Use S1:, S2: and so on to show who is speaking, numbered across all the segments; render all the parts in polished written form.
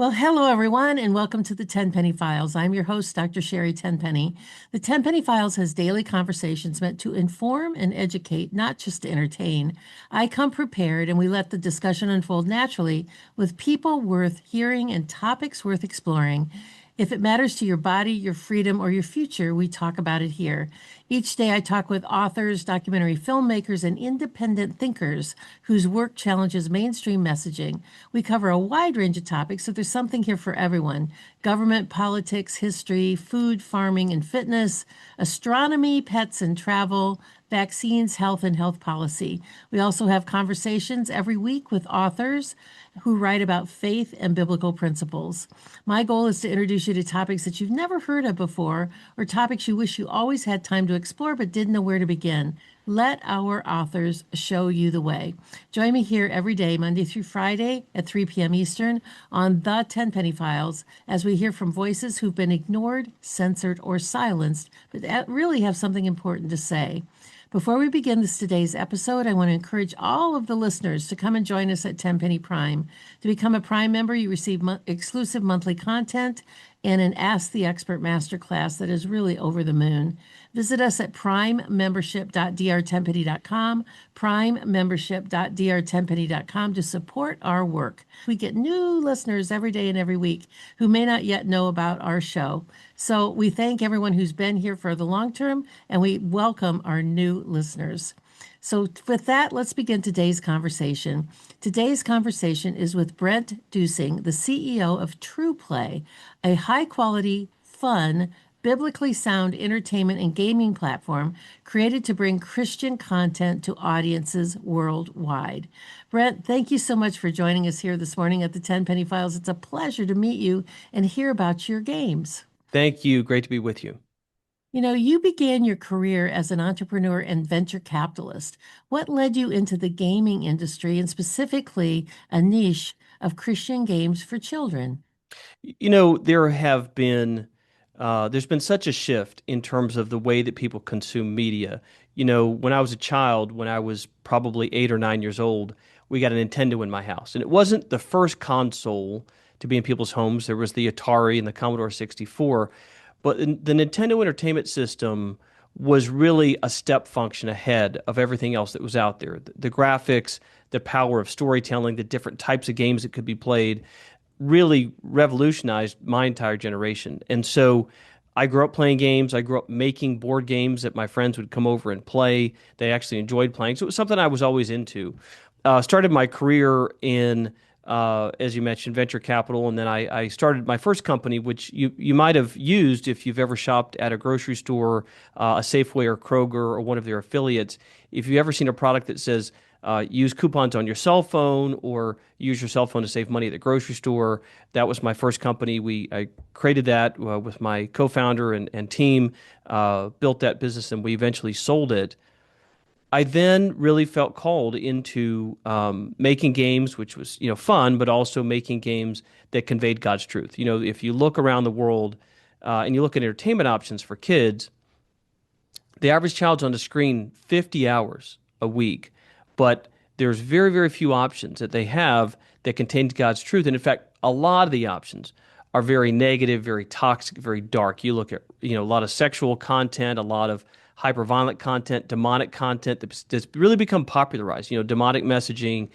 S1: Well, hello everyone, and welcome to the Tenpenny Files. I'm your host, Dr. Sherri Tenpenny. The Tenpenny Files has daily conversations meant to inform and educate, not just to entertain. I come prepared, and we let the discussion unfold naturally with people worth hearing and topics worth exploring. If it matters to your body, your freedom, or your future, we talk about it here. Each day, I talk with authors, documentary filmmakers, and independent thinkers whose work challenges mainstream messaging. We cover a wide range of topics, so there's something here for everyone: government, politics, history, food, farming, and fitness, astronomy, pets, and travel, vaccines, health, and health policy. We also have conversations every week with authors who write about faith and biblical principles. My goal is to introduce you to topics that you've never heard of before, or topics you wish you always had time to explore but didn't know where to begin. Let our authors show you the way. Join me here every day, Monday through Friday at 3 p.m. Eastern on the Tenpenny Files, as we hear from voices who've been ignored, censored, or silenced, but that really have something important to say. Before we begin today's episode, I want to encourage all of the listeners to come and join us at Tenpenny Prime. To become a Prime member, you receive exclusive monthly content and an Ask the Expert masterclass that is really over the moon. Visit us at primembership.drtenpenny.com, primembership.drtenpenny.com to support our work. We get new listeners every day and every week who may not yet know about our show. So we thank everyone who's been here for the long term, and we welcome our new listeners. So with that, let's begin today's conversation. Today's conversation is with Brent Dusing, the CEO of TruPlay, a high-quality, fun, biblically sound entertainment and gaming platform created to bring Christian content to audiences worldwide. Brent, thank you so much for joining us here this morning at the Tenpenny Files. It's a pleasure to meet you and hear about your games.
S2: Thank you. Great to be with you.
S1: You know, you began your career as an entrepreneur and venture capitalist. What led you into the gaming industry and specifically a niche of Christian games for children?
S2: There's been such a shift in terms of the way that people consume media. When I was a child, when I was probably 8 or 9 years old, we got a Nintendo in my house. And it wasn't the first console to be in people's homes. There was the Atari and the Commodore 64. But the Nintendo Entertainment System was really a step function ahead of everything else that was out there. The graphics, the power of storytelling, the different types of games that could be played really revolutionized my entire generation. And so I grew up playing games. I grew up making board games that my friends would come over and play. They actually enjoyed playing. So it was something I was always into. Started my career in, as you mentioned, venture capital. And then I started my first company, which you might have used if you've ever shopped at a grocery store, a Safeway or Kroger or one of their affiliates. If you've ever seen a product that says, use coupons on your cell phone or use your cell phone to save money at the grocery store. That was my first company. I created that with my co-founder and team, built that business, and we eventually sold it. I then really felt called into making games, which was fun, but also making games that conveyed God's truth. If you look around the world and you look at entertainment options for kids, the average child's on the screen 50 hours a week, but there's very, very few options that they have that contain God's truth. And in fact, a lot of the options are very negative, very toxic, very dark. You look at, a lot of sexual content, a lot of hyper-violent content, demonic content that's really become popularized. Demonic messaging,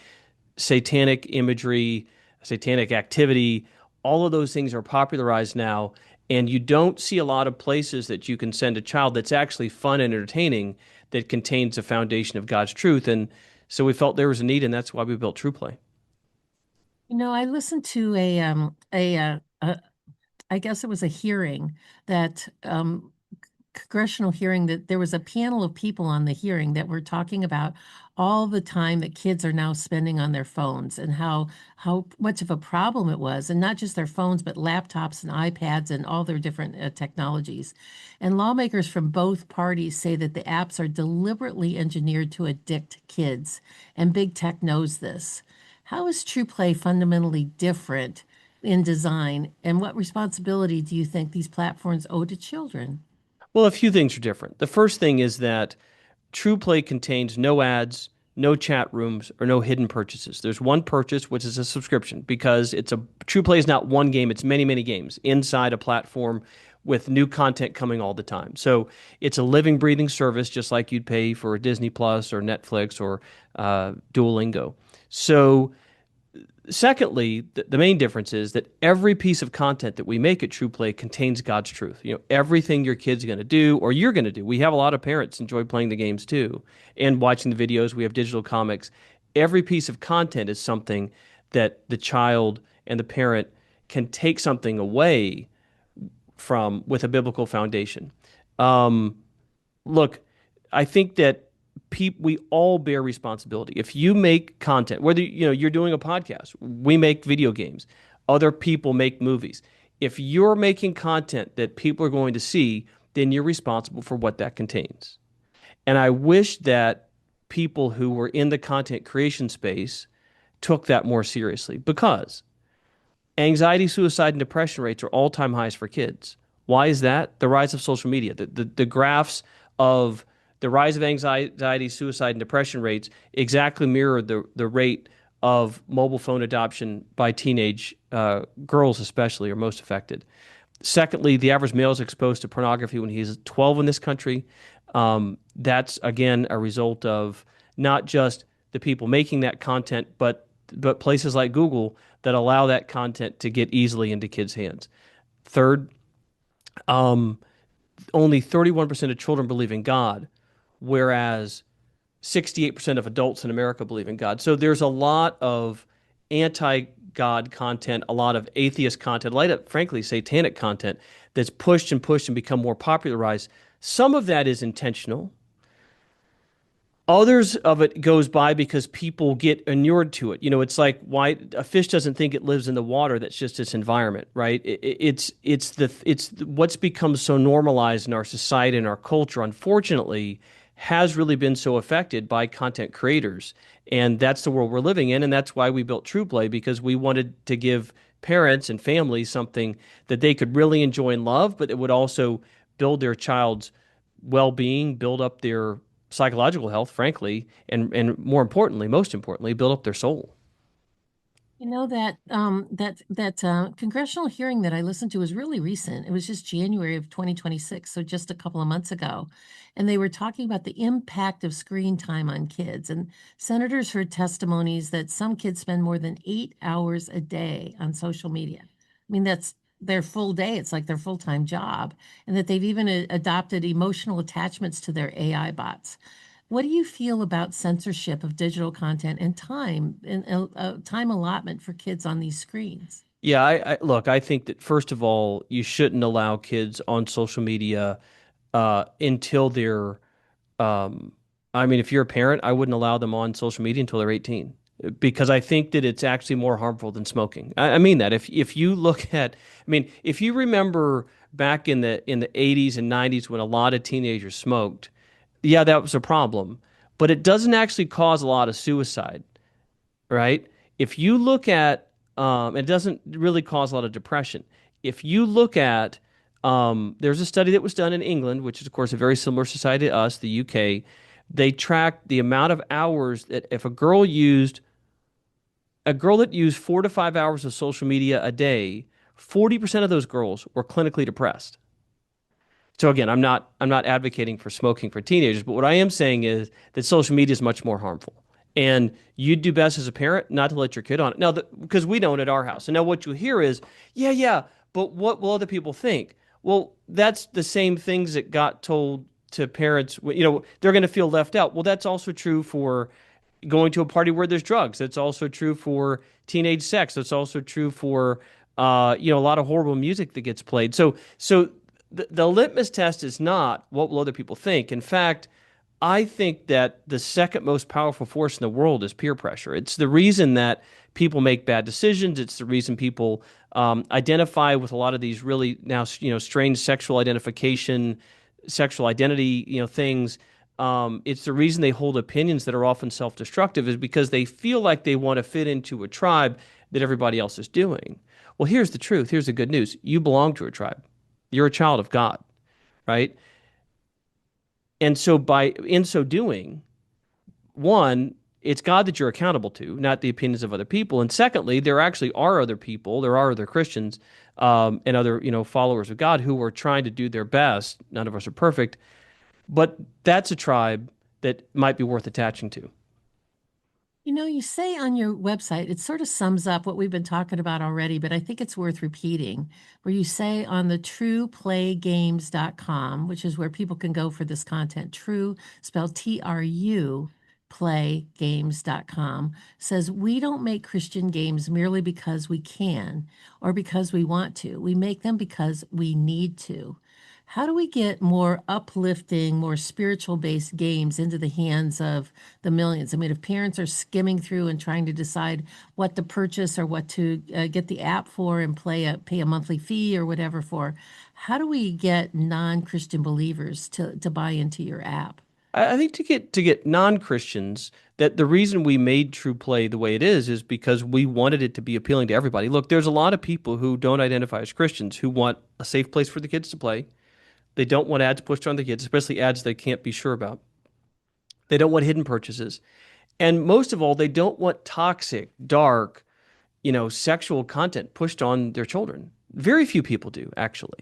S2: satanic imagery, satanic activity, all of those things are popularized now. And you don't see a lot of places that you can send a child that's actually fun and entertaining that contains a foundation of God's truth. And so we felt there was a need, and that's why we built TruPlay.
S1: I listened to I guess it was a hearing that congressional hearing that there was a panel of people on the hearing that were talking about all the time that kids are now spending on their phones and how much of a problem it was, and not just their phones but laptops and iPads and all their different technologies. And lawmakers from both parties say that the apps are deliberately engineered to addict kids, and big tech knows this. How is TruePlay fundamentally different in design, and what responsibility do you think these platforms owe to children?
S2: Well, a few things are different. The first thing is that TruePlay contains no ads, no chat rooms, or no hidden purchases. There's one purchase, which is a subscription, because TruPlay is not one game, it's many, many games inside a platform with new content coming all the time. So it's a living, breathing service, just like you'd pay for Disney Plus or Netflix or Duolingo. So secondly, the main difference is that every piece of content that we make at TruPlay contains God's truth. Everything your kid's going to do or you're going to do. We have a lot of parents enjoy playing the games too and watching the videos. We have digital comics. Every piece of content is something that the child and the parent can take something away from with a biblical foundation. Um, Look, I think that we all bear responsibility. If you make content, whether you're doing a podcast, we make video games, other people make movies. If you're making content that people are going to see, then you're responsible for what that contains. And I wish that people who were in the content creation space took that more seriously because anxiety, suicide, and depression rates are all-time highs for kids. Why is that? The rise of social media. The graphs of the rise of anxiety, suicide, and depression rates exactly mirror the rate of mobile phone adoption by teenage girls, especially, are most affected. Secondly, the average male is exposed to pornography when he's 12 in this country. That's, again, a result of not just the people making that content, but places like Google that allow that content to get easily into kids' hands. Third, only 31% of children believe in God, whereas 68% of adults in America believe in God. So there's a lot of anti-God content, a lot of atheist content, a lot of, frankly, satanic content that's pushed and pushed and become more popularized. Some of that is intentional. Others of it goes by because people get inured to it. It's like why a fish doesn't think it lives in the water. That's just its environment, right? It's what's become so normalized in our society and our culture, unfortunately, has really been so affected by content creators. And that's the world we're living in. And that's why we built TruPlay, because we wanted to give parents and families something that they could really enjoy and love, but it would also build their child's well-being, build up their psychological health, frankly, and more importantly, most importantly, build up their soul.
S1: That congressional hearing that I listened to was really recent. It was just January of 2026, so just a couple of months ago. And they were talking about the impact of screen time on kids. And senators heard testimonies that some kids spend more than 8 hours a day on social media. I mean, that's their full day. It's like their full-time job. And that they've even adopted emotional attachments to their AI bots. What do you feel about censorship of digital content and time allotment for kids on these screens?
S2: Yeah, look, I think that first of all, you shouldn't allow kids on social media until they're I mean, if you're a parent, I wouldn't allow them on social media until they're 18 because I think that it's actually more harmful than smoking. I mean that if you look at, I mean, if you remember back in the 80s and 90s when a lot of teenagers smoked, yeah, that was a problem, but it doesn't actually cause a lot of suicide, right? If you look at, it doesn't really cause a lot of depression. If you look at, there's a study that was done in England, which is, of course, a very similar society to us, the UK. They tracked the amount of hours that if a girl that used 4 to 5 hours of social media a day, 40% of those girls were clinically depressed. So again, I'm not advocating for smoking for teenagers, but what I am saying is that social media is much more harmful. And you'd do best as a parent not to let your kid on it. Now, because we don't at our house. And now what you hear is, yeah, yeah, but what will other people think? Well, that's the same things that got told to parents. They're going to feel left out. Well, that's also true for going to a party where there's drugs. That's also true for teenage sex. That's also true for a lot of horrible music that gets played. So the litmus test is not what will other people think. In fact, I think that the second most powerful force in the world is peer pressure. It's the reason that people make bad decisions. It's the reason people identify with a lot of these really now strange sexual identification, sexual identity things. It's the reason they hold opinions that are often self-destructive is because they feel like they want to fit into a tribe that everybody else is doing. Well, here's the truth. Here's the good news. You belong to a tribe. You're a child of God, right? And so in so doing, one, it's God that you're accountable to, not the opinions of other people. And secondly, there actually are other people, there are other Christians and other, followers of God who are trying to do their best. None of us are perfect, but that's a tribe that might be worth attaching to.
S1: You say on your website, it sort of sums up what we've been talking about already, but I think it's worth repeating, where you say on the TruPlayGames.com, which is where people can go for this content, True, spelled TRU, playgames.com, says we don't make Christian games merely because we can or because we want to. We make them because we need to. How do we get more uplifting, more spiritual based games into the hands of the millions? I mean, if parents are skimming through and trying to decide what to purchase or what to get the app for and pay a monthly fee or whatever for, how do we get non-Christian believers to buy into your app?
S2: I think to get non-Christians, that the reason we made True Play the way it is because we wanted it to be appealing to everybody. Look, there's a lot of people who don't identify as Christians who want a safe place for the kids to play. They don't want ads pushed on the kids, especially ads they can't be sure about. They don't want hidden purchases. And most of all, they don't want toxic, dark, sexual content pushed on their children. Very few people do, actually.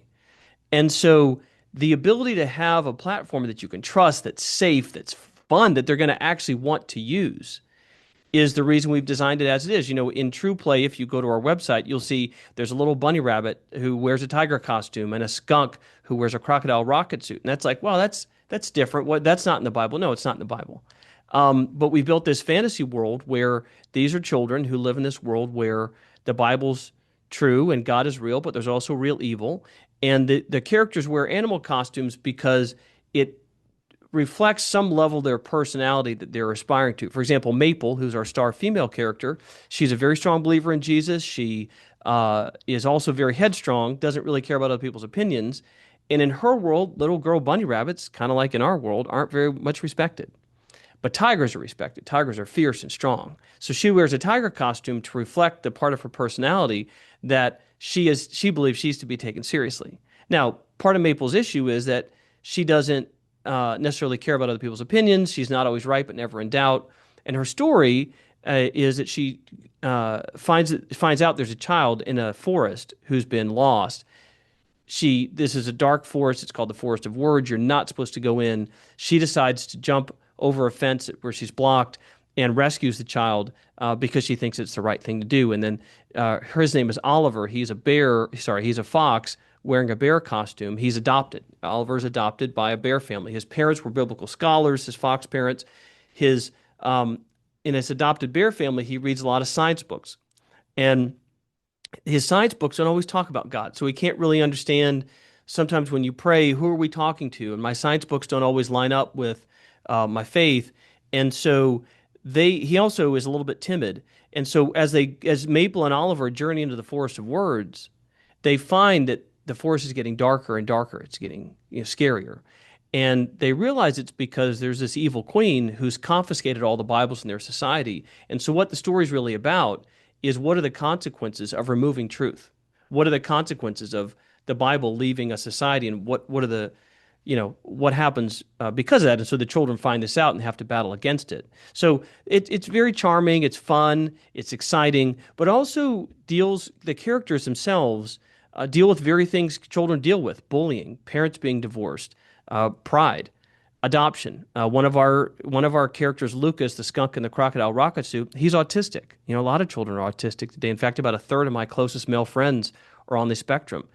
S2: And so the ability to have a platform that you can trust, that's safe, that's fun, that they're going to actually want to use is the reason we've designed it as it is. In True Play, if you go to our website, you'll see there's a little bunny rabbit who wears a tiger costume and a skunk who wears a crocodile rocket suit. And that's like, wow, that's different. What that's not in the Bible. No, it's not in the Bible. But we built this fantasy world where these are children who live in this world where the Bible's true and God is real, but there's also real evil. And the characters wear animal costumes because it reflects some level of their personality that they're aspiring to. For example, Maple, who's our star female character, she's a very strong believer in Jesus. She is also very headstrong, doesn't really care about other people's opinions. And in her world, little girl bunny rabbits, kind of like in our world, aren't very much respected. But tigers are respected. Tigers are fierce and strong. So she wears a tiger costume to reflect the part of her personality that she believes she's to be taken seriously. Now, part of Maple's issue is that she doesn't necessarily care about other people's opinions. She's not always right, but never in doubt. And her story is that she finds out there's a child in a forest who's been lost. This is a dark forest. It's called the Forest of Words. You're not supposed to go in. She decides to jump over a fence where she's blocked and rescues the child because she thinks it's the right thing to do. And then his name is Oliver. He's a fox wearing a bear costume. He's adopted. Oliver's adopted by a bear family. His parents were biblical scholars, his fox parents. His in his adopted bear family, he reads a lot of science books. And his science books don't always talk about God. So he can't really understand sometimes when you pray, who are we talking to? And my science books don't always line up with my faith. And so he also is a little bit timid. And so as Maple and Oliver journey into the Forest of Words, they find that the forest is getting darker and darker. It's getting scarier. And they realize it's because there's this evil queen who's confiscated all the Bibles in their society. And so what the story is really about is what are the consequences of removing truth? What are the consequences of the Bible leaving a society, and what are the what happens because of that? And so the children find this out and have to battle against it. So it's very charming, it's fun, it's exciting, but also the characters themselves deal with very things children deal with: bullying, parents being divorced, pride, adoption. One of our characters, Lucas, the skunk in the crocodile rocket suit, he's autistic. A lot of children are autistic today. In fact, about a third of my closest male friends are on the spectrum.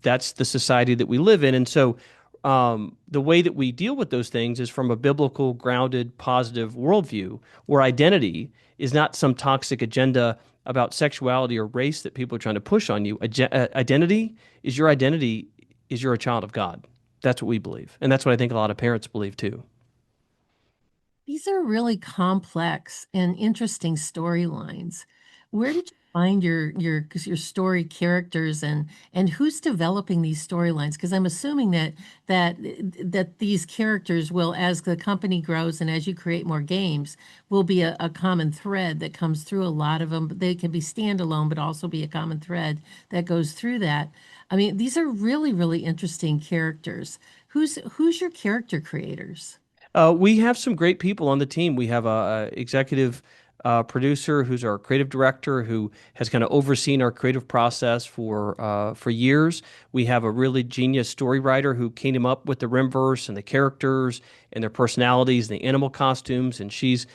S2: That's the society that we live in. And so the way that we deal with those things is from a biblical, grounded, positive worldview where identity is not some toxic agenda about sexuality or race that people are trying to push on you. Identity is you're a child of God. That's what we believe. And that's what I think a lot of parents believe too.
S1: These are really complex and interesting storylines. Where did you find your story characters and who's developing these storylines? Because I'm assuming that these characters will, as the company grows and as you create more games, will be a common thread that comes through a lot of them. They can be standalone, but also be a common thread that goes through that. I mean, these are really, really interesting characters. Who's your character creators?
S2: We have some great people on the team. We have a executive producer who's our creative director who has kind of overseen our creative process for years. We have a really genius story writer who came up with the Rimverse and the characters and their personalities, and the animal costumes, and she's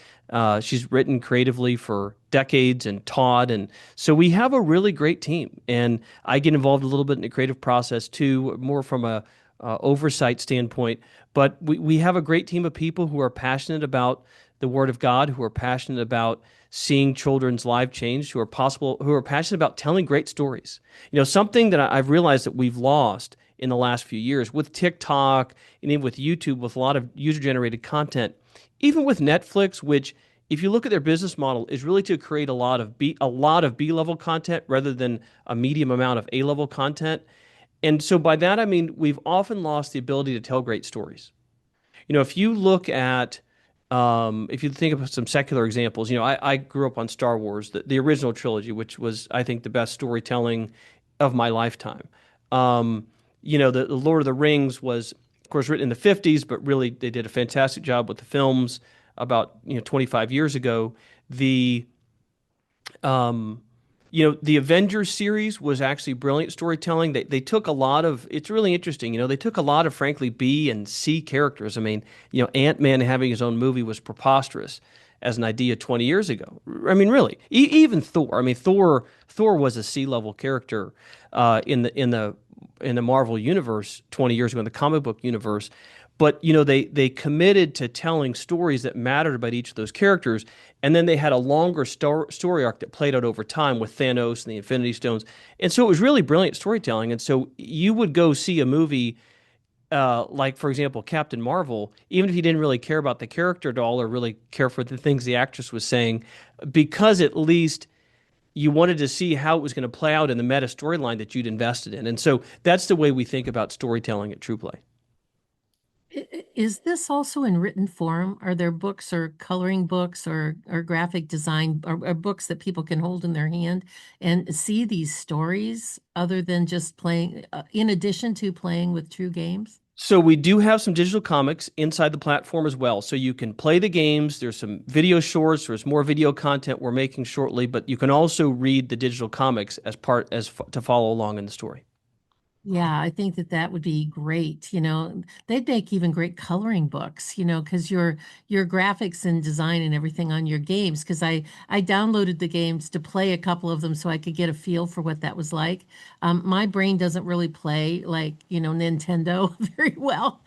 S2: written creatively for decades and taught, and so we have a really great team. And I get involved a little bit in the creative process too, more from a oversight standpoint. But we have a great team of people who are passionate about the Word of God, who are passionate about seeing children's life changed, who are passionate about telling great stories. Something that I've realized that we've lost in the last few years with TikTok and even with YouTube, with a lot of user-generated content, even with Netflix, which if you look at their business model, is really to create a lot of B level content rather than a medium amount of A level content. And so by that, I mean, we've often lost the ability to tell great stories. If you look at, if you think of some secular examples, I grew up on Star Wars, the original trilogy, which was, I think, the best storytelling of my lifetime. The Lord of the Rings was, of course, written in the 50s, but really they did a fantastic job with the films about, 25 years ago. The um, the Avengers series was actually brilliant storytelling. They took a lot of, it's really interesting, they took a lot of, frankly, B and C characters. I mean, Ant-Man having his own movie was preposterous as an idea 20 years ago. I mean, really, even Thor. I mean, Thor was a C-level character in the Marvel universe 20 years ago, in the comic book universe. But they committed to telling stories that mattered about each of those characters, and then they had a longer story arc that played out over time with Thanos and the Infinity Stones, and so it was really brilliant storytelling. And so you would go see a movie like, for example, Captain Marvel, even if you didn't really care about the character at all or really care for the things the actress was saying, because at least you wanted to see how it was going to play out in the meta storyline that you'd invested in. And so that's the way we think about storytelling at TruPlay.
S1: Is this also in written form? Are there books or coloring books or graphic design or books that people can hold in their hand and see these stories other than just playing, in addition to playing with true games?
S2: So we do have some digital comics inside the platform as well. So you can play the games. There's some video shorts. There's more video content we're making shortly, but you can also read the digital comics to follow along in the story.
S1: Yeah, I think that that would be great. They'd make even great coloring books, because your graphics and design and everything on your games, because I downloaded the games to play a couple of them so I could get a feel for what that was like. My brain doesn't really play like, Nintendo very well.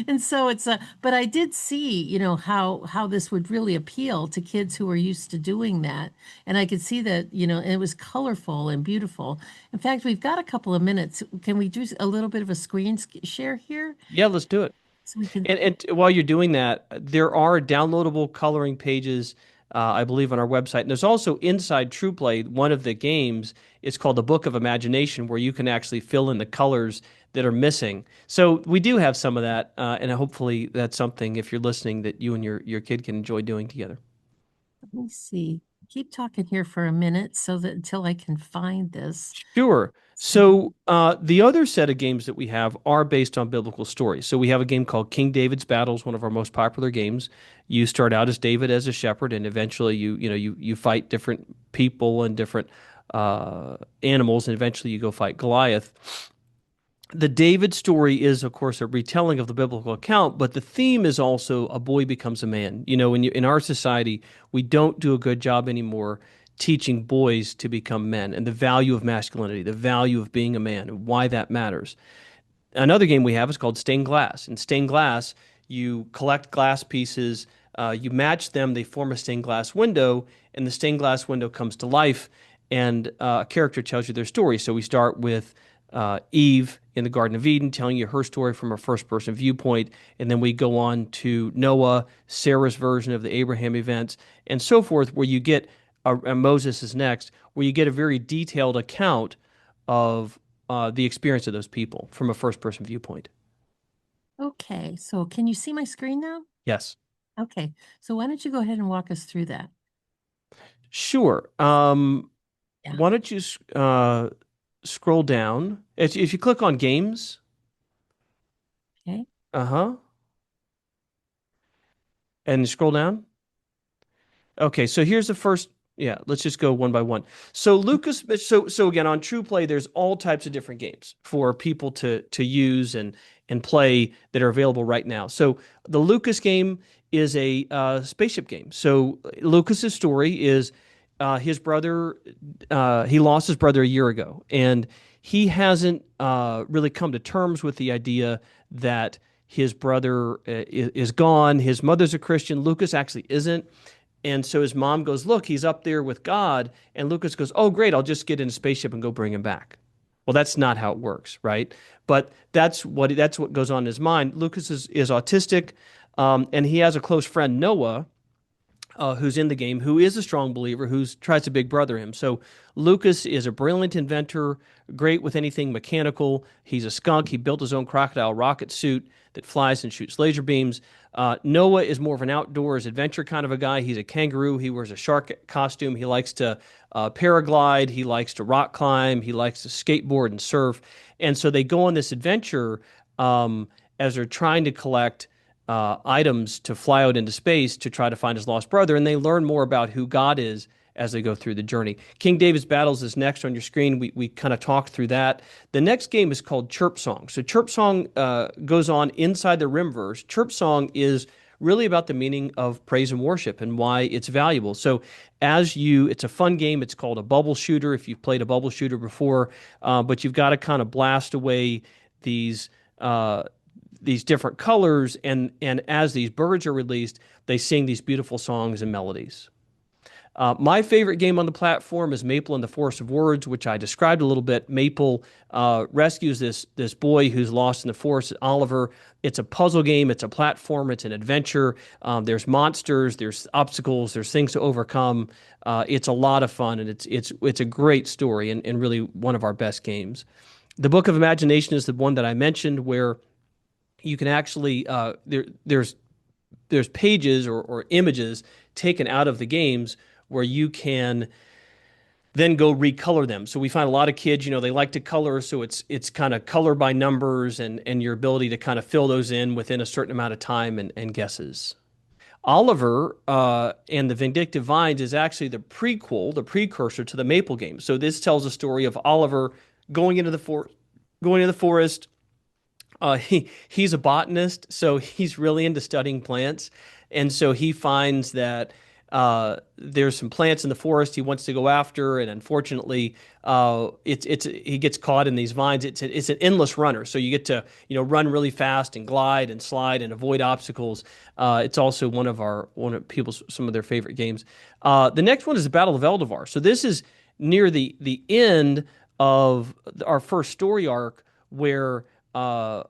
S1: And so but I did see, how this would really appeal to kids who are used to doing that. And I could see that, and it was colorful and beautiful. In fact, we've got a couple of minutes. Can we do a little bit of a screen share here
S2: Yeah, let's do it.
S1: so we can?
S2: And while you're doing that, there are downloadable coloring pages, I believe, on our website. And there's also inside TruePlay, one of the games is called the Book of Imagination, where you can actually fill in the colors that are missing. So we do have some of that, and hopefully that's something, if you're listening, that you and your kid can enjoy doing together.
S1: Let me see. Keep talking here for a minute so that until I can find this.
S2: Sure.
S1: So,
S2: So the other set of games that we have are based on biblical stories. So we have a game called King David's Battles, one of our most popular games. You start out as David as a shepherd, and eventually you fight different people and different animals, and eventually you go fight Goliath. The David story is, of course, a retelling of the biblical account, but the theme is also a boy becomes a man. In our society, we don't do a good job anymore teaching boys to become men and the value of masculinity, the value of being a man, and why that matters. Another game we have is called Stained Glass. In Stained Glass, you collect glass pieces, you match them, they form a stained glass window, and the stained glass window comes to life, and a character tells you their story. So we start with Eve in the Garden of Eden, telling you her story from a first person viewpoint. And then we go on to Noah, Sarah's version of the Abraham events, and so forth, where you get, and Moses is next, where you get a very detailed account of the experience of those people from a first person viewpoint.
S1: okay. So can you see my screen now?
S2: Yes.
S1: Okay. So why don't you go ahead and walk us through that?
S2: Sure.
S1: Yeah.
S2: Why don't you scroll down? If you click on games,
S1: Okay.
S2: uh-huh. And scroll down. Okay, so here's the first. Yeah, let's just go one by one. So Lucas, so again on TruPlay, there's all types of different games for people to use and play that are available right now. So the Lucas game is a spaceship game. So Lucas's story is his brother. He lost his brother a year ago, and he hasn't really come to terms with the idea that his brother is gone. His mother's a Christian. Lucas actually isn't. And so his mom goes, "Look, he's up there with God." And Lucas goes, "Oh, great. I'll just get in a spaceship and go bring him back." Well, that's not how it works, right? But that's what goes on in his mind. Lucas is autistic, and he has a close friend, Noah, who's in the game, who is a strong believer, who tries to big brother him. So Lucas is a brilliant inventor, great with anything mechanical. He's a skunk. He built his own crocodile rocket suit that flies and shoots laser beams. Noah is more of an outdoors adventure kind of a guy. He's a kangaroo. He wears a shark costume. He likes to paraglide. He likes to rock climb. He likes to skateboard and surf. And so they go on this adventure as they're trying to collect items to fly out into space to try to find his lost brother, and they learn more about who God is as they go through the journey. King David's Battles is next on your screen. We kind of talked through that. The next game is called Chirp Song. So Chirp Song goes on inside the Rimverse. Chirp Song is really about the meaning of praise and worship and why it's valuable. So it's a fun game. It's called a bubble shooter if you've played a bubble shooter before, but you've got to kind of blast away these uh, these different colors, and as these birds are released, they sing these beautiful songs and melodies. My favorite game on the platform is Maple and the Forest of Words, which I described a little bit. Maple rescues this boy who's lost in the forest, Oliver. It's a puzzle game. It's a platform. It's an adventure. There's monsters. There's obstacles. There's things to overcome. It's a lot of fun, and it's a great story and really one of our best games. The Book of Imagination is the one that I mentioned, where you can actually there's pages or images taken out of the games where you can then go recolor them. So we find a lot of kids, they like to color, so it's kind of color by numbers and your ability to kind of fill those in within a certain amount of time and guesses. Oliver and the Vindictive Vines is actually the precursor to the Maple game. So this tells a story of Oliver going into the forest. He's a botanist, so he's really into studying plants, and so he finds that there's some plants in the forest he wants to go after, and unfortunately, he gets caught in these vines. It's an endless runner, so you get to run really fast and glide and slide and avoid obstacles. It's also one of people's some of their favorite games. The next one is the Battle of Eldavar. So this is near the end of our first story arc uh,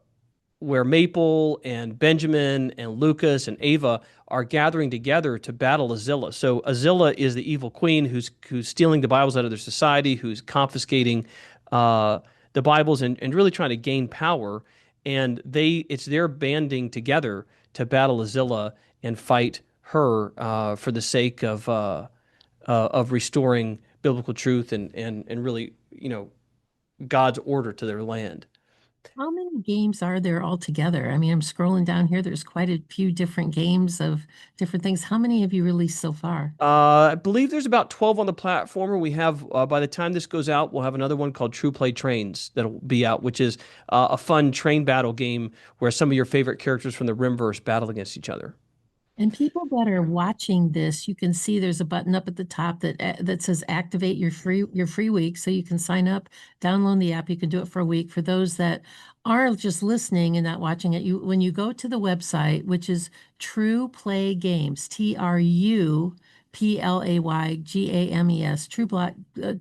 S2: where Maple and Benjamin and Lucas and Ava are gathering together to battle Azilla. So Azilla is the evil queen who's stealing the Bibles out of their society, who's confiscating the Bibles and really trying to gain power. And it's their banding together to battle Azilla and fight her for the sake of restoring biblical truth and really God's order to their land.
S1: How many games are there altogether? I mean, I'm scrolling down here. There's quite a few different games of different things. How many have you released so far?
S2: I believe there's about 12 on the platform. We have, by the time this goes out, we'll have another one called TruPlay Trains that'll be out, which is a fun train battle game where some of your favorite characters from the Rimverse battle against each other.
S1: And people that are watching this, you can see there's a button up at the top that says activate your free week. So you can sign up, download the app. You can do it for a week. For those that are just listening and not watching it, when you go to the website, which is True Play Games, TruPlayGames,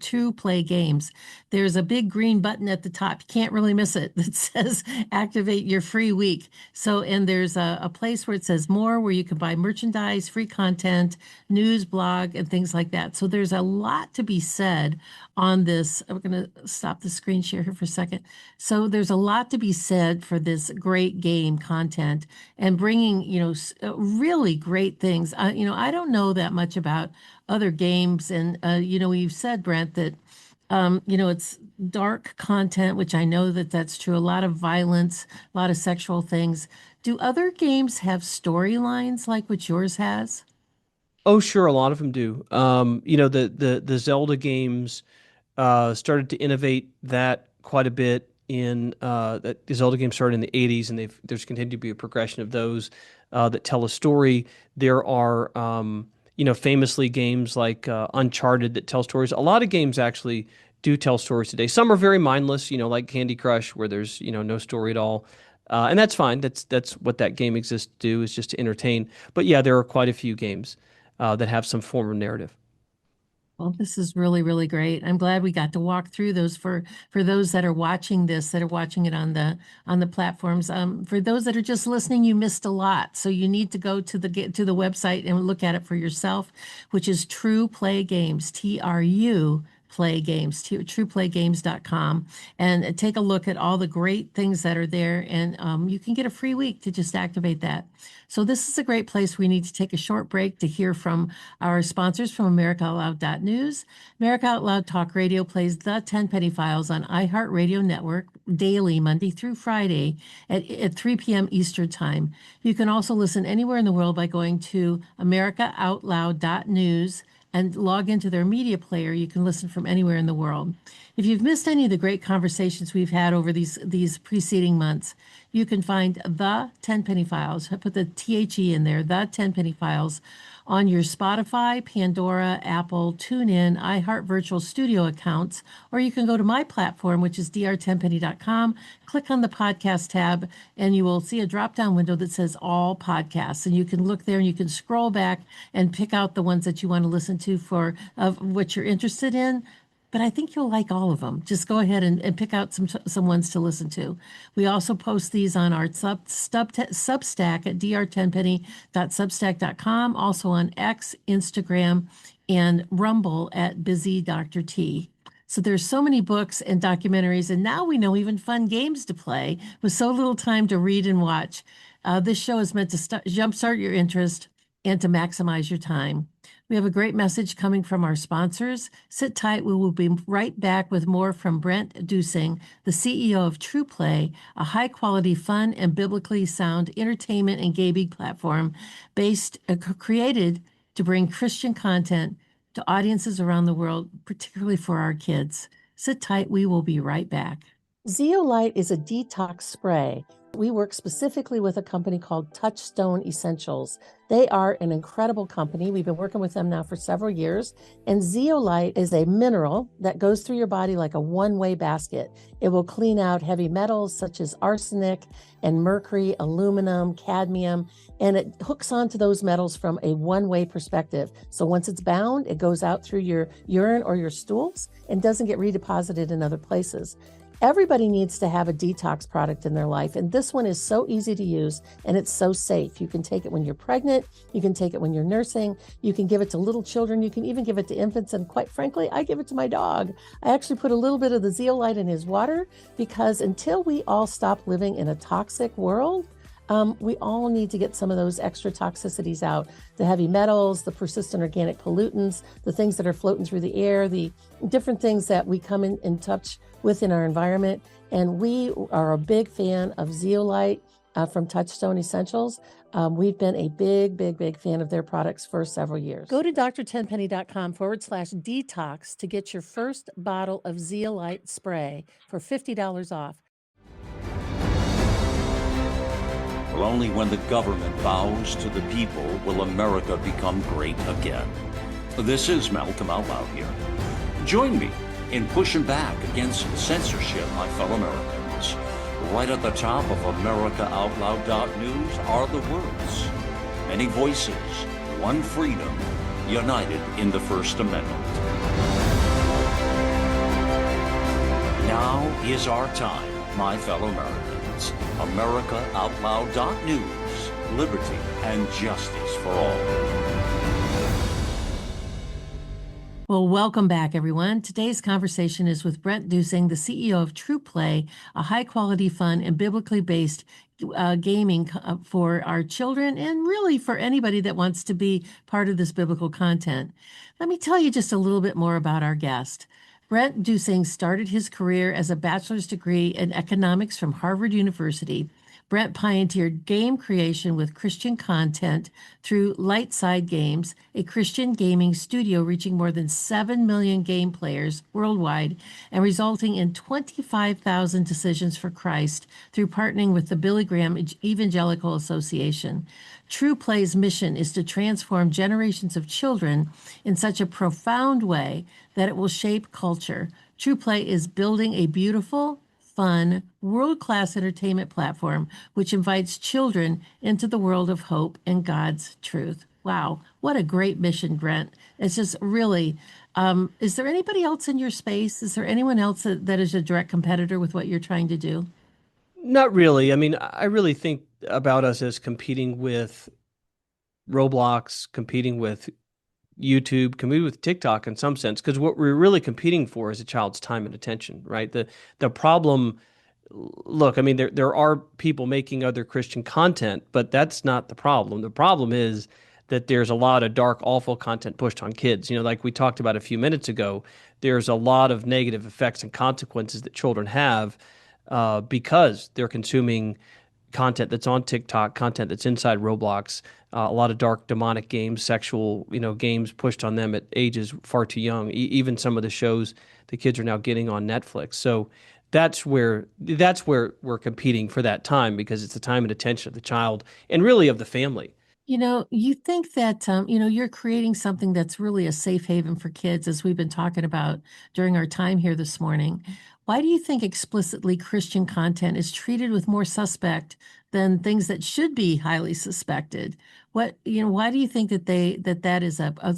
S1: True Play Games. There's a big green button at the top. You can't really miss it that says activate your free week. So, and there's a place where it says more, where you can buy merchandise, free content, news, blog, and things like that. So there's a lot to be said on this. I'm going to stop the screen share here for a second. So there's a lot to be said for this great game content and bringing, really great things. I don't know that much about other games. And, you've said, Brent, that It's dark content, which I know that that's true. A lot of violence, a lot of sexual things. Do other games have storylines like what yours has?
S2: Oh, sure, a lot of them do. The Zelda games started to innovate that quite a bit in that the Zelda games started in the 80s, and there's continued to be a progression of those that tell a story. There are famously games like Uncharted that tell stories. A lot of games actually do tell stories today. Some are very mindless, like Candy Crush, where there's no story at all. And that's fine. That's what that game exists to do, is just to entertain. But yeah, there are quite a few games that have some form of narrative.
S1: Well, this is really, really great. I'm glad we got to walk through those for those that are watching this, that are watching it on the platforms. For those that are just listening, you missed a lot. So you need to go to the website and look at it for yourself, which is True Play Games, TRU Play Games, TruePlayGames.com, and take a look at all the great things that are there. And you can get a free week to just activate that. So this is a great place. We need to take a short break to hear from our sponsors from AmericaOutloud.news. America Out Loud Talk Radio plays the 10 Penny Files on iHeartRadio Network daily, Monday through Friday at 3 p.m. Eastern Time. You can also listen anywhere in the world by going to AmericaOutloud.news and log into their media player. You can listen from anywhere in the world. If you've missed any of the great conversations we've had over these preceding months, you can find the 10 Penny Files. I put the THE in there, the 10 Penny Files, on your Spotify, Pandora, Apple, TuneIn, iHeart Virtual Studio accounts, or you can go to my platform, which is dr10penny.com, click on the podcast tab, and you will see a drop-down window that says all podcasts. And you can look there and you can scroll back and pick out the ones that you want to listen to for of what you're interested in. But I think you'll like all of them. Just go ahead and pick out some ones to listen to. We also post these on our Substack at dr10penny.substack.com, also on X, Instagram, and Rumble at Busy Dr. T. So there's so many books and documentaries, and now we know even fun games to play with so little time to read and watch. This show is meant to jumpstart your interest and to maximize your time. We have a great message coming from our sponsors. Sit tight. We will be right back with more from Brent Dusing, the CEO of TruPlay, a high-quality, fun, and biblically sound entertainment and gaming platform created to bring Christian content to audiences around the world, particularly for our kids. Sit tight. We will be right back. Zeolite is a detox spray. We work specifically with a company called Touchstone Essentials. They are an incredible company. We've been working with them now for several years. And zeolite is a mineral that goes through your body like a one-way basket. It will clean out heavy metals such as arsenic and mercury, aluminum, cadmium, and it hooks onto those metals from a one-way perspective. So once it's bound, it goes out through your urine or your stools and doesn't get redeposited in other places. Everybody needs to have a detox product in their life, and this one is so easy to use and it's so safe. You can take it when you're pregnant, you can take it when you're nursing, you can give it to little children, you can even give it to infants, and quite frankly, I give it to my dog. I actually put a little bit of the zeolite in his water because until we all stop living in a toxic world, we all need to get some of those extra toxicities out. The heavy metals, the persistent organic pollutants, the things that are floating through the air, the different things that we come in touch with in our environment. And we are a big fan of zeolite from Touchstone Essentials. We've been a big fan of their products for several years. Go to dr10penny.com/detox to get your first bottle of zeolite spray for $50 off.
S3: Well, only when the government bows to the people will America become great again. This is Malcolm Out Loud here. Join me in pushing back against censorship, my fellow Americans. Right at the top of AmericaOutloud.news are the words, many voices, one freedom, united in the First Amendment. Now is our time, my fellow Americans. AmericaOutloud.news, liberty and justice for all.
S1: Well, welcome back, everyone. Today's conversation is with Brent Dusing, the CEO of TruPlay, a high-quality, fun, and biblically based gaming for our children and really for anybody that wants to be part of this biblical content. Let me tell you just a little bit more about our guest. Brent Dusing started his career as a bachelor's degree in economics from Harvard University. Brent pioneered game creation with Christian content through Lightside Games, a Christian gaming studio reaching more than 7 million game players worldwide and resulting in 25,000 decisions for Christ through partnering with the Billy Graham Evangelical Association. TruPlay's mission is to transform generations of children in such a profound way that it will shape culture. TruPlay is building a beautiful, fun, world-class entertainment platform which invites children into the world of hope and God's truth. Wow, what a great mission, Brent. It's just really, is there anybody else in your space? Is there anyone else that is a direct competitor with what you're trying to do?
S2: Not really. I mean, I really think about us as competing with Roblox, competing with YouTube, competing with TikTok in some sense, because what we're really competing for is a child's time and attention, right? The problem, look, I mean, there are people making other Christian content, but that's not the problem. The problem is that there's a lot of dark, awful content pushed on kids. You know, like we talked about a few minutes ago, there's a lot of negative effects and consequences that children have because they're consuming content that's on TikTok, content that's inside Roblox, a lot of dark demonic games, sexual, games pushed on them at ages far too young. Even some of the shows the kids are now getting on Netflix. So that's where we're competing for that time because it's the time and attention of the child and really of the family.
S1: You think that, you're creating something that's really a safe haven for kids, as we've been talking about during our time here this morning. Why do you think explicitly Christian content is treated with more suspect than things that should be highly suspected? Why do you think that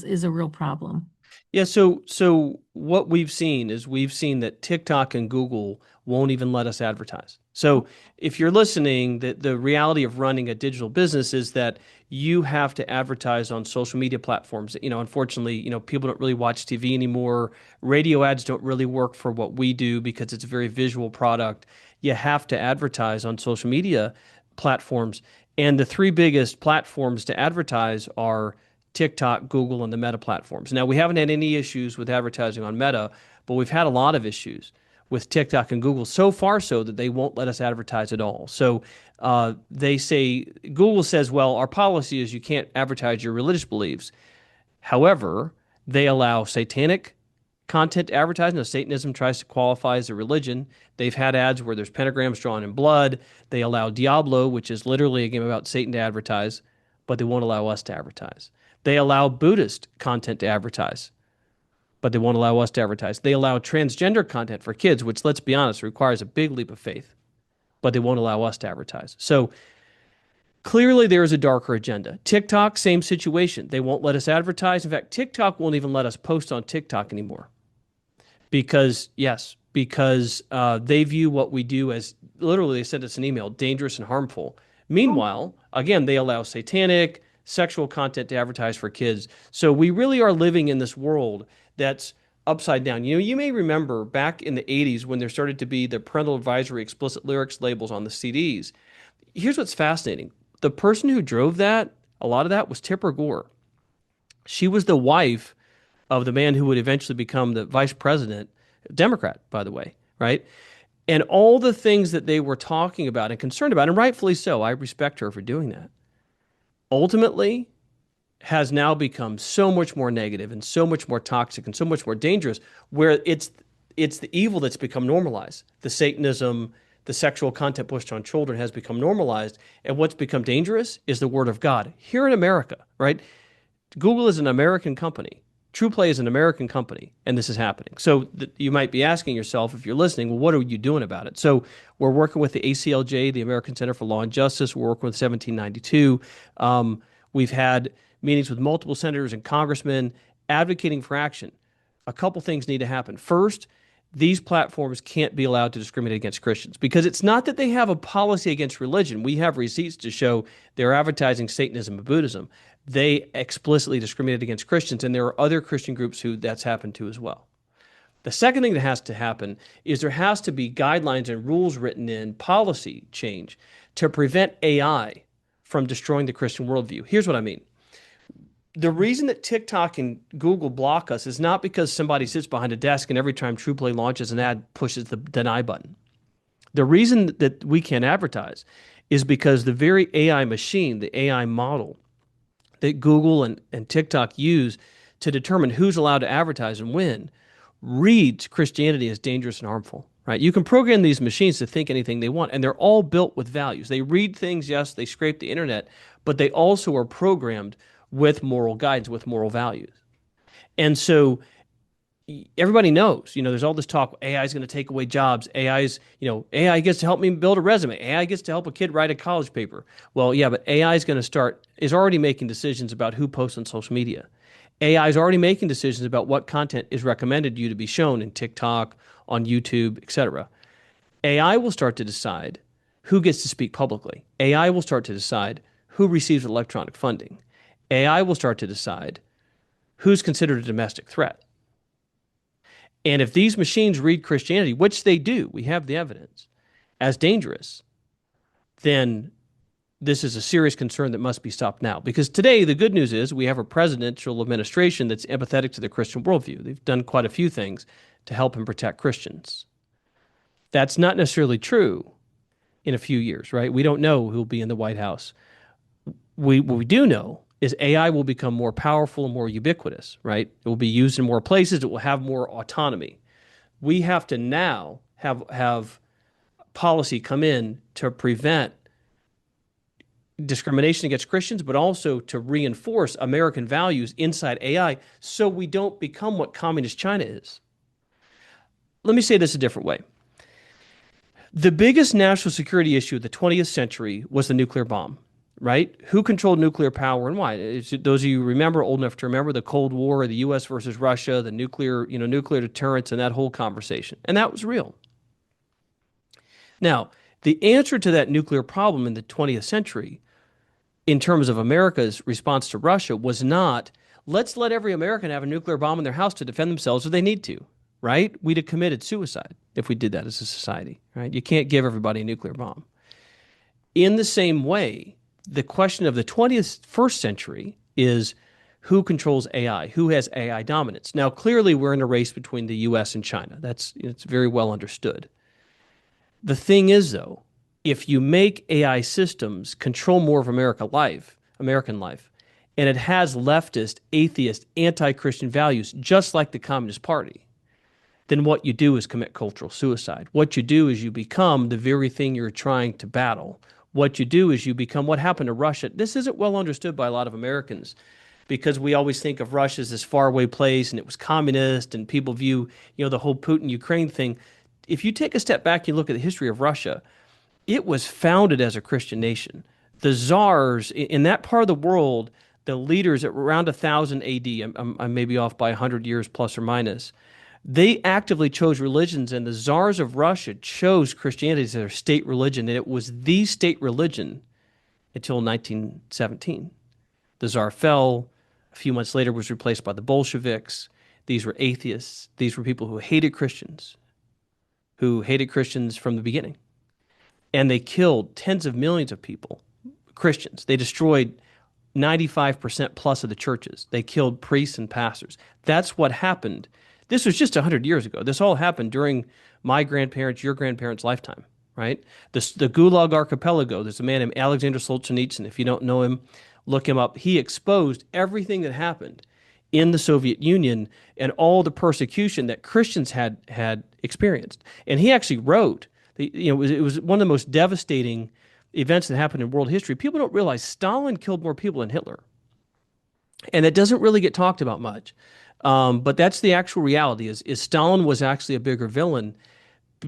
S1: is a real problem?
S2: Yeah, so what we've seen that TikTok and Google won't even let us advertise. So if you're listening, the reality of running a digital business is that you have to advertise on social media platforms. Unfortunately, people don't really watch TV anymore. Radio ads don't really work for what we do because it's a very visual product. You have to advertise on social media platforms. And the three biggest platforms to advertise are TikTok, Google, and the Meta platforms. Now, we haven't had any issues with advertising on Meta, but we've had a lot of issues with TikTok and Google, so far so that they won't let us advertise at all. So Google says, well, our policy is you can't advertise your religious beliefs. However, they allow satanic content to advertise. Now, Satanism tries to qualify as a religion. They've had ads where there's pentagrams drawn in blood. They allow Diablo, which is literally a game about Satan, to advertise, but they won't allow us to advertise. They allow Buddhist content to advertise, but they won't allow us to advertise. They allow transgender content for kids, which, let's be honest, requires a big leap of faith, but they won't allow us to advertise. So clearly there is a darker agenda. TikTok, same situation. They won't let us advertise. In fact, TikTok won't even let us post on TikTok anymore because they view what we do as, literally, they sent us an email, dangerous and harmful. Meanwhile, again, they allow satanic, sexual content to advertise for kids. So we really are living in this world that's upside down. You may remember back in the 80s when there started to be the parental advisory explicit lyrics labels on the CDs. Here's what's fascinating. The person who drove that, a lot of that was Tipper Gore. She was the wife of the man who would eventually become the vice president, Democrat, by the way, right? And all the things that they were talking about and concerned about, and rightfully so, I respect her for doing that, ultimately has now become so much more negative and so much more toxic and so much more dangerous, where it's the evil that's become normalized. The Satanism, the sexual content pushed on children has become normalized. And what's become dangerous is the word of God here in America, right? Google is an American company. TruPlay is an American company, and this is happening. So you might be asking yourself, if you're listening, well, what are you doing about it? So we're working with the ACLJ, the American Center for Law and Justice. We're working with 1792. We've had meetings with multiple senators and congressmen advocating for action. A couple things need to happen. First, these platforms can't be allowed to discriminate against Christians because it's not that they have a policy against religion. We have receipts to show they're advertising Satanism and Buddhism. They explicitly discriminate against Christians, and there are other Christian groups who that's happened to as well. The second thing that has to happen is there has to be guidelines and rules written in, policy change to prevent AI from destroying the Christian worldview. Here's what I mean. The reason that TikTok and Google block us is not because somebody sits behind a desk and every time TruPlay launches an ad pushes the deny button. The reason that we can't advertise is because the very AI machine, the AI model that Google and TikTok use to determine who's allowed to advertise and when reads Christianity as dangerous and harmful, right? You can program these machines to think anything they want, and they're all built with values. They read things, yes, they scrape the internet, but they also are programmed with moral guidance, with moral values. And so everybody knows, there's all this talk, AI is going to take away jobs. AI gets to help me build a resume. AI gets to help a kid write a college paper. Well, yeah, but AI is already making decisions about who posts on social media. AI is already making decisions about what content is recommended to you to be shown in TikTok, on YouTube, etc. AI will start to decide who gets to speak publicly. AI will start to decide who receives electronic funding. AI will start to decide who's considered a domestic threat. And if these machines read Christianity, which they do, we have the evidence, as dangerous, then this is a serious concern that must be stopped now. Because today, the good news is we have a presidential administration that's empathetic to the Christian worldview. They've done quite a few things to help and protect Christians. That's not necessarily true in a few years, right? We don't know who'll be in the White House. What we do know is AI will become more powerful and more ubiquitous, right? It will be used in more places. It will have more autonomy. We have to now have policy come in to prevent discrimination against Christians, but also to reinforce American values inside AI so we don't become what communist China is. Let me say this a different way. The biggest national security issue of the 20th century was the nuclear bomb. Right? Who controlled nuclear power and why? Those of you who remember, old enough to remember the Cold War, the U.S. versus Russia, the nuclear deterrence, and that whole conversation. And that was real. Now, the answer to that nuclear problem in the 20th century, in terms of America's response to Russia, was not, let's let every American have a nuclear bomb in their house to defend themselves if they need to. Right? We'd have committed suicide if we did that as a society. Right? You can't give everybody a nuclear bomb. In the same way, the question of the 21st century is who controls AI, who has AI dominance. Now, clearly, we're in a race between the U.S. and China. It's very well understood. The thing is, though, if you make AI systems control more of American life, and it has leftist, atheist, anti-Christian values, just like the Communist Party, then what you do is commit cultural suicide. What you do is you become the very thing you're trying to battle. What you do is you become what happened to Russia. This isn't well understood by a lot of Americans because we always think of Russia as this faraway place and it was communist and people view, the whole Putin-Ukraine thing. If you take a step back and look at the history of Russia, it was founded as a Christian nation. The czars in that part of the world, the leaders at around 1000 AD, I may be off by 100 years plus or minus, they actively chose religions, and the czars of Russia chose Christianity as their state religion, and it was the state religion until 1917. The czar fell. A few months later was replaced by the Bolsheviks. These were atheists. These were people who hated Christians from the beginning. And they killed tens of millions of people, Christians. They destroyed 95% plus of the churches. They killed priests and pastors. That's what happened. This was just 100 years ago. This all happened during my grandparents, your grandparents' lifetime, right? The Gulag Archipelago, there's a man named Alexander Solzhenitsyn. If you don't know him, look him up. He exposed everything that happened in the Soviet Union and all the persecution that Christians had experienced. And he actually wrote, it was one of the most devastating events that happened in world history. People don't realize Stalin killed more people than Hitler. And it doesn't really get talked about much. But that's the actual reality is Stalin was actually a bigger villain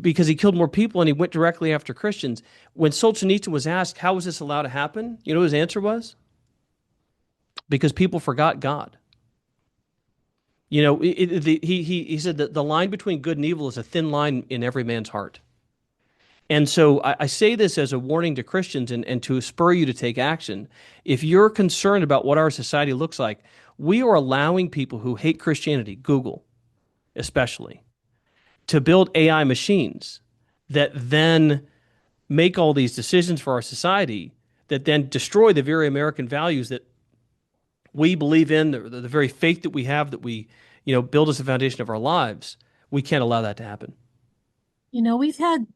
S2: because he killed more people and he went directly after Christians. When Solzhenitsyn was asked, how was this allowed to happen? You know what his answer was? Because people forgot God. He said that the line between good and evil is a thin line in every man's heart. And so I say this as a warning to Christians and to spur you to take action. If you're concerned about what our society looks like, we are allowing people who hate Christianity, Google especially, to build AI machines that then make all these decisions for our society that then destroy the very American values that we believe in, the very faith that we have, that we, build as the foundation of our lives, we can't allow that to happen.
S1: We've had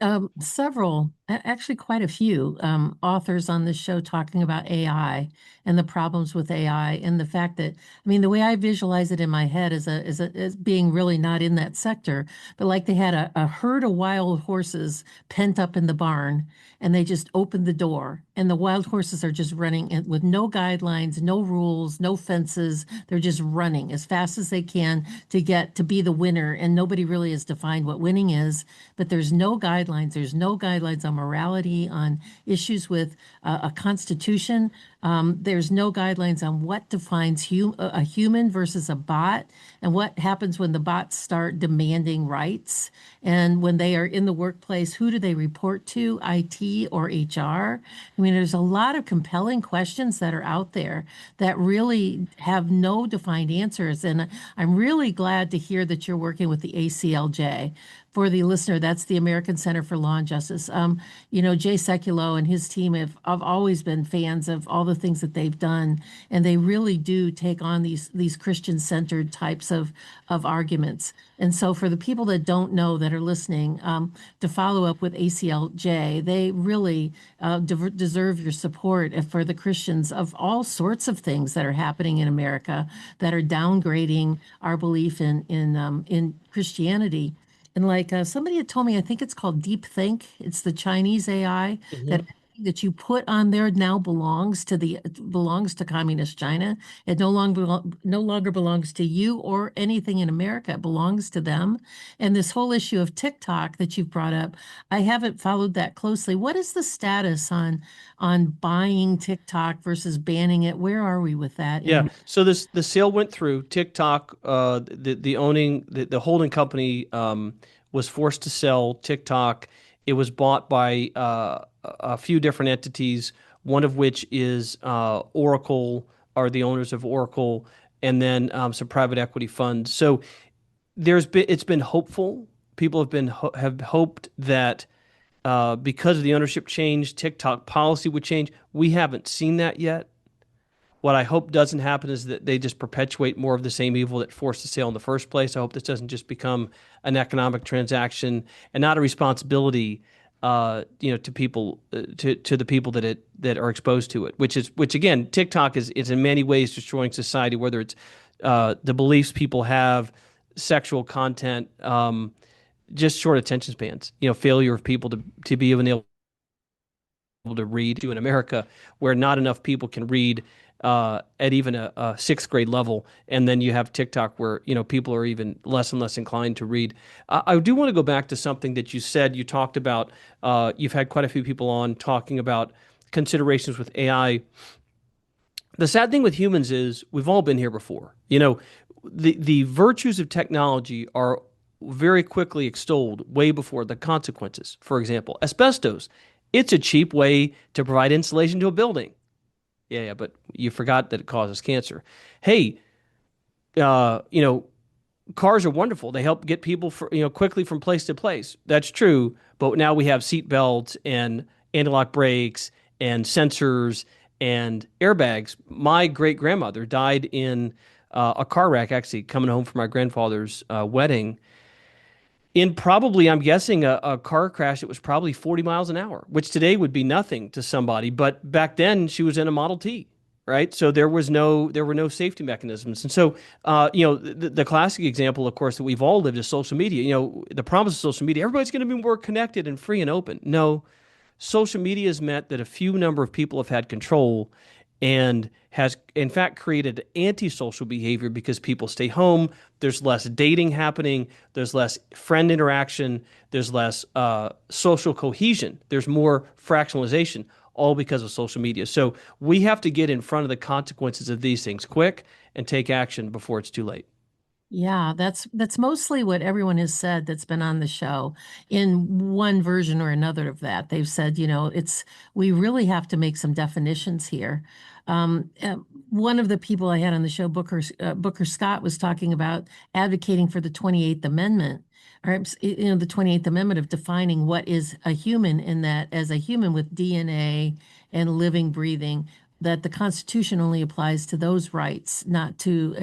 S1: several, actually quite a few authors on this show talking about AI and the problems with AI and the fact that, I mean, the way I visualize it in my head is being really not in that sector, but like they had a herd of wild horses pent up in the barn, and they just opened the door, and the wild horses are just running with no guidelines, no rules, no fences. They're just running as fast as they can to get to be the winner, and nobody really has defined what winning is. But there's no guidelines. There's no guidelines on morality, on issues with a constitution. There's no guidelines on what defines a human versus a bot, and what happens when the bots start demanding rights. And when they are in the workplace, who do they report to, IT or HR? I mean, there's a lot of compelling questions that are out there that really have no defined answers. And I'm really glad to hear that you're working with the ACLJ. For the listener, that's the American Center for Law and Justice. Jay Sekulow and his team have always been fans of all the things that they've done, and they really do take on these Christian-centered types of arguments. And so, for the people that don't know that are listening, to follow up with ACLJ, they really deserve your support for the Christians of all sorts of things that are happening in America that are downgrading our belief in Christianity. And like somebody had told me, I think it's called Deep Think. It's the Chinese AI that
S2: Mhm.
S1: that you put on there now belongs to communist China. It no longer belongs to you or anything in America. It belongs to them. And this whole issue of TikTok that you've brought up, I haven't followed that closely. What is the status on buying TikTok versus banning it? Where are we with that in
S2: Yeah.
S1: America?
S2: So the sale went through. TikTok, the holding company was forced to sell TikTok. It was bought by a few different entities, one of which is Oracle, are the owners of Oracle, and then some private equity funds. So it's been hopeful. People have hoped that because of the ownership change, TikTok policy would change. We haven't seen that yet. What I hope doesn't happen is that they just perpetuate more of the same evil that forced the sale in the first place. I hope this doesn't just become an economic transaction and not a responsibility, to people, to the people that are exposed to it. Which again, TikTok is in many ways destroying society. Whether it's the beliefs people have, sexual content, just short attention spans. Failure of people to be even able to read in America, where not enough people can read at even a sixth grade level, and then you have TikTok where people are even less and less inclined to read. I do want to go back to something that you said. You talked about you've had quite a few people on talking about considerations with AI. The sad thing with humans is we've all been here before. The virtues of technology are very quickly extolled way before the consequences. For example, asbestos. It's a cheap way to provide insulation to a building. Yeah, but you forgot that it causes cancer. Hey, uh, you know, cars are wonderful. They help get people quickly from place to place. That's true. But now we have seat belts and anti-lock brakes and sensors and airbags. My great grandmother died in a car wreck, actually coming home from my grandfather's wedding, in probably, I'm guessing, a car crash that was probably 40 miles an hour, which today would be nothing to somebody. But back then, she was in a Model T, right? So there were no safety mechanisms. And so, the classic example, of course, that we've all lived is social media. The promise of social media, everybody's going to be more connected and free and open. No, social media has meant that a few number of people have had control and has in fact created antisocial behavior because people stay home. There's less dating happening. There's less friend interaction. There's less social cohesion. There's more fractionalization, all because of social media. So we have to get in front of the consequences of these things quick and take action before it's too late.
S1: Yeah, that's mostly what everyone has said that's been on the show in one version or another of that. They've said, we really have to make some definitions here. One of the people I had on the show, Booker Scott, was talking about advocating for the 28th Amendment, or the 28th Amendment of defining what is a human, in that as a human with DNA and living, breathing, that the Constitution only applies to those rights, not to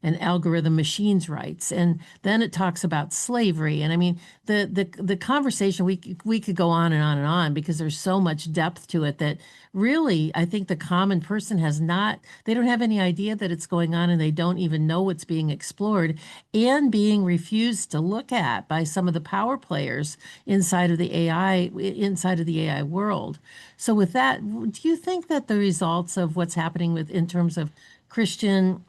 S1: an algorithm machine's rights. And then it talks about slavery. And I mean, the conversation we could go on and on and on because there's so much depth to it that really I think the common person has not, they don't have any idea that it's going on and they don't even know what's being explored and being refused to look at by some of the power players inside of the AI world. So with that, do you think that the results of what's happening with in terms of Christian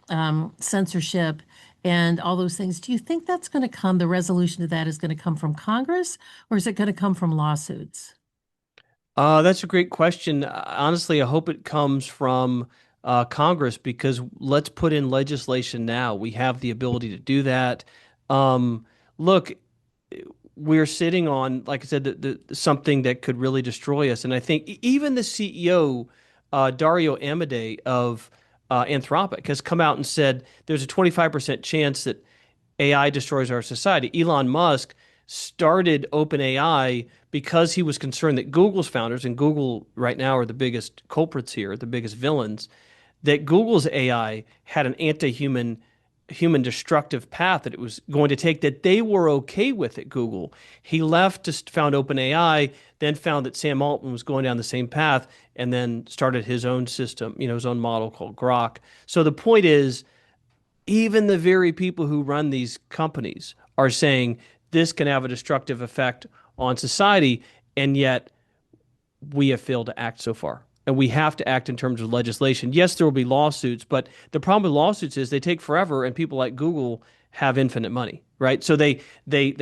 S1: censorship and all those things, do you think that's going to come, the resolution to that is going to come from Congress or is it going to come from lawsuits?
S2: That's a great question. Honestly, I hope it comes from Congress because let's put in legislation now. We have the ability to do that. Look, we're sitting on, like I said, something that could really destroy us. And I think even the CEO, Dario Amodei of Anthropic, has come out and said there's a 25% chance that AI destroys our society. Elon Musk started OpenAI because he was concerned that Google's founders, and Google right now are the biggest culprits here, the biggest villains, that Google's AI had an human destructive path that it was going to take that they were okay with at Google. He left to found OpenAI, then found that Sam Altman was going down the same path, and then started his own system, his own model called Grok. So the point is, even the very people who run these companies are saying this can have a destructive effect on society, and yet we have failed to act so far. And we have to act in terms of legislation. Yes, there will be lawsuits, but the problem with lawsuits is they take forever, and people like Google have infinite money, right? So they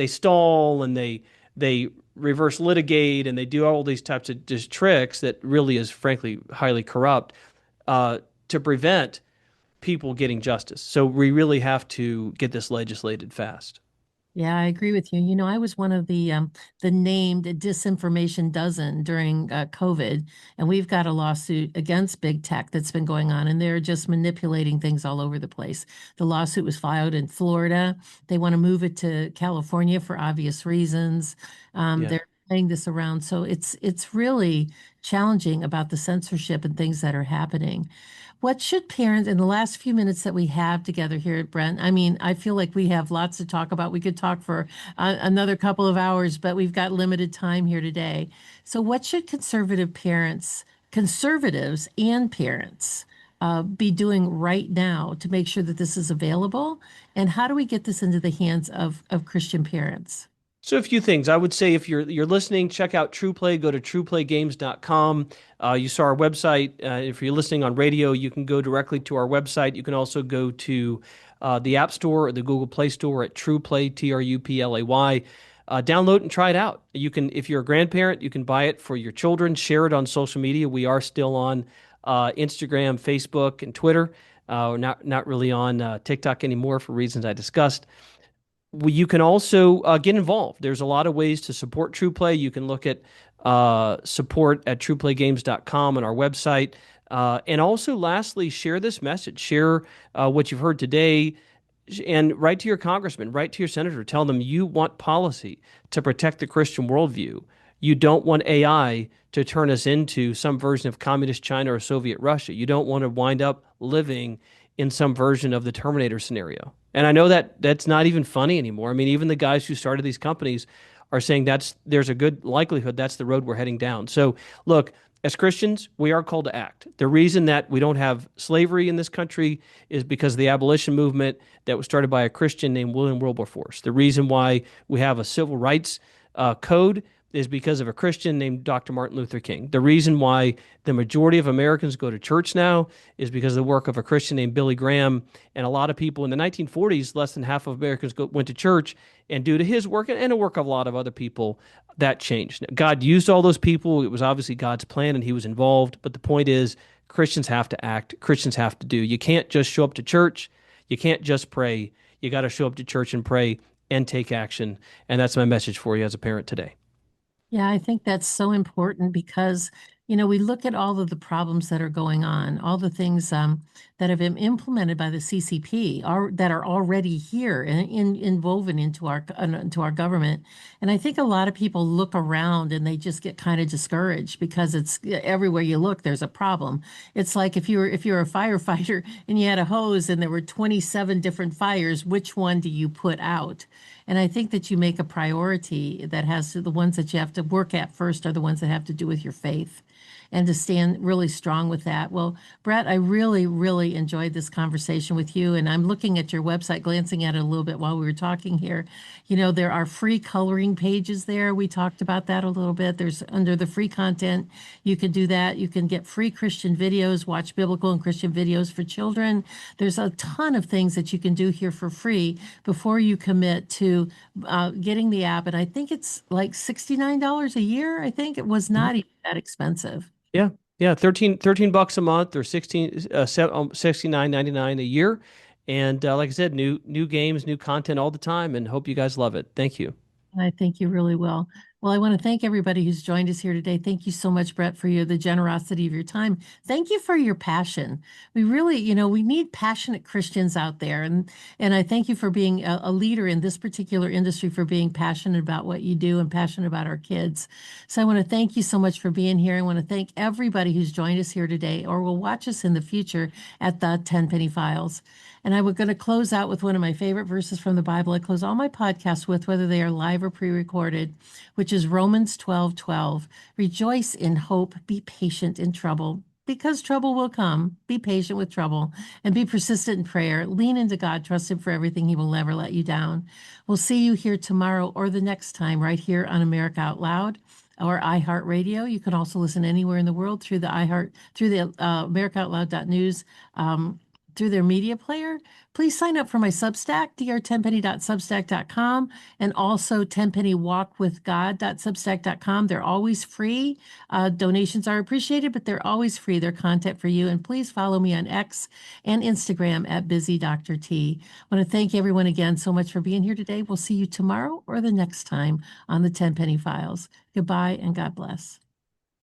S2: stall and they reverse litigate and they do all these types of just tricks that really is frankly highly corrupt to prevent people getting justice. So we really have to get this legislated fast.
S1: Yeah, I agree with you. I was one of the named disinformation dozen during COVID, and we've got a lawsuit against big tech that's been going on, and they're just manipulating things all over the place. The lawsuit was filed in Florida. They want to move it to California for obvious reasons.
S2: Yeah.
S1: They're playing this around, so it's really challenging about the censorship and things that are happening. What should parents, in the last few minutes that we have together here at Brent, I mean, I feel like we have lots to talk about. We could talk for another couple of hours, but we've got limited time here today. So, what should conservatives and parents be doing right now to make sure that this is available? And how do we get this into the hands of Christian parents?
S2: So a few things. I would say if you're listening, check out TruPlay. Go to TruPlayGames.com. You saw our website. If you're listening on radio, you can go directly to our website. You can also go to the App Store or the Google Play Store at TruPlay, TruPlay. Download and try it out. You can, if you're a grandparent, you can buy it for your children. Share it on social media. We are still on Instagram, Facebook, and Twitter. We're not really on TikTok anymore for reasons I discussed. You can also get involved. There's a lot of ways to support TruPlay. You can look at support at TruPlayGames.com on our website. And also, lastly, share this message. Share what you've heard today and write to your congressman, write to your senator. Tell them you want policy to protect the Christian worldview. You don't want AI to turn us into some version of communist China or Soviet Russia. You don't want to wind up living in some version of the Terminator scenario. And I know that that's not even funny anymore. I mean, even the guys who started these companies are saying there's a good likelihood that's the road we're heading down. So look, as Christians, we are called to act. The reason that we don't have slavery in this country is because of the abolition movement that was started by a Christian named William Wilberforce. The reason why we have a civil rights code is because of a Christian named Dr. Martin Luther King. The reason why the majority of Americans go to church now is because of the work of a Christian named Billy Graham. And a lot of people in the 1940s, less than half of Americans went to church. And due to his work and the work of a lot of other people, that changed. God used all those people. It was obviously God's plan and he was involved. But the point is, Christians have to act. Christians have to do. You can't just show up to church. You can't just pray. You got to show up to church and pray and take action. And that's my message for you as a parent today.
S1: Yeah, I think that's so important because We look at all of the problems that are going on, all the things that have been implemented by the CCP that are already here and inwoven into our government. And I think a lot of people look around and they just get kind of discouraged because it's everywhere you look, there's a problem. It's like if you're a firefighter and you had a hose and there were 27 different fires, which one do you put out? And I think that you make a priority that has the ones that you have to work at first are the ones that have to do with your faith and to stand really strong with that. Well, Brett, I really, really enjoyed this conversation with you. And I'm looking at your website, glancing at it a little bit while we were talking here. There are free coloring pages there. We talked about that a little bit. There's under the free content, you can do that. You can get free Christian videos, watch biblical and Christian videos for children. There's a ton of things that you can do here for free before you commit to getting the app. And I think it's like $69 a year. I think it was not even that expensive.
S2: Yeah. Yeah. 13 bucks a month or 69.99 a year. And like I said, new games, new content all the time, and hope you guys love it. Thank you.
S1: I think you really will. Well, I want to thank everybody who's joined us here today. Thank you so much, Brett, for the generosity of your time. Thank you for your passion. We really, we need passionate Christians out there. And I thank you for being a leader in this particular industry, for being passionate about what you do and passionate about our kids. So I want to thank you so much for being here. I want to thank everybody who's joined us here today or will watch us in the future at the Tenpenny Files. And I was going to close out with one of my favorite verses from the Bible. I close all my podcasts with, whether they are live or pre-recorded, which is Romans 12:12. Rejoice in hope, be patient in trouble, because trouble will come. Be patient with trouble and be persistent in prayer. Lean into God, trust Him for everything. He will never let you down. We'll see you here tomorrow or the next time right here on America Out Loud or iHeartRadio. You can also listen anywhere in the world through the AmericaOutloud.news. Through their media player. Please sign up for my Substack, drtenpenny.substack.com, and also tenpennywalkwithgod.substack.com. They're always free. Donations are appreciated, but they're always free. They're content for you. And please follow me on X and Instagram at BusyDrT. I want to thank everyone again so much for being here today. We'll see you tomorrow or the next time on the Tenpenny Files. Goodbye and God bless.